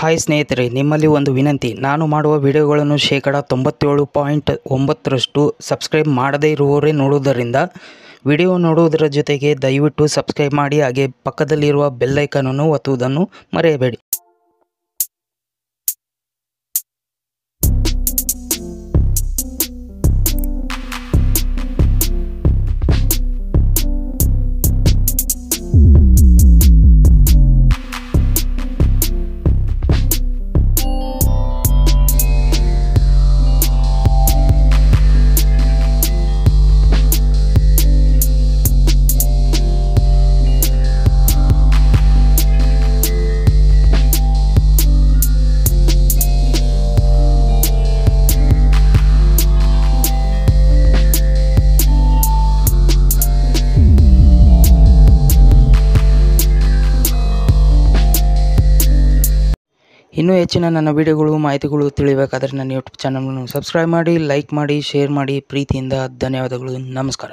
Hi ಸ್ನೇಹಿತರೆ, ನಿಮ್ಮಲ್ಲಿ ಒಂದು ವಿನಂತಿ. ನಾನು ಮಾಡುವ ವಿಡಿಯೋಗಳನ್ನು ಶೇಕಡ 97.9% ಸಬ್ಸ್ಕ್ರೈಬ್ ಮಾಡದೇ ಇರುವವರೇ ನೋಡುವುದರಿಂದ ವಿಡಿಯೋ ನೋಡುವುದರ ಜೊತೆಗೆ ದಯವಿಟ್ಟು ಸಬ್ಸ್ಕ್ರೈಬ್ ಮಾಡಿ, ಹಾಗೆ ಪಕ್ಕದಲ್ಲಿರುವ ಬೆಲ್ ಐಕಾನನ್ನು ಒತ್ತುವುದನ್ನು ಮರೆಯಬೇಡಿ. ಇನ್ನೂ ಹೆಚ್ಚಿನ ನನ್ನ ವಿಡಿಯೋಗಳು ಮಾಹಿತಿಗಳು ತಿಳಿಯಬೇಕಾದರೆ ನನ್ನ ಯೂಟ್ಯೂಬ್ ಚಾನಲನ್ನು ಸಬ್ಸ್ಕ್ರೈಬ್ ಮಾಡಿ, ಲೈಕ್ ಮಾಡಿ, ಶೇರ್ ಮಾಡಿ. ಪ್ರೀತಿಯಿಂದ ಧನ್ಯವಾದಗಳು. ನಮಸ್ಕಾರ.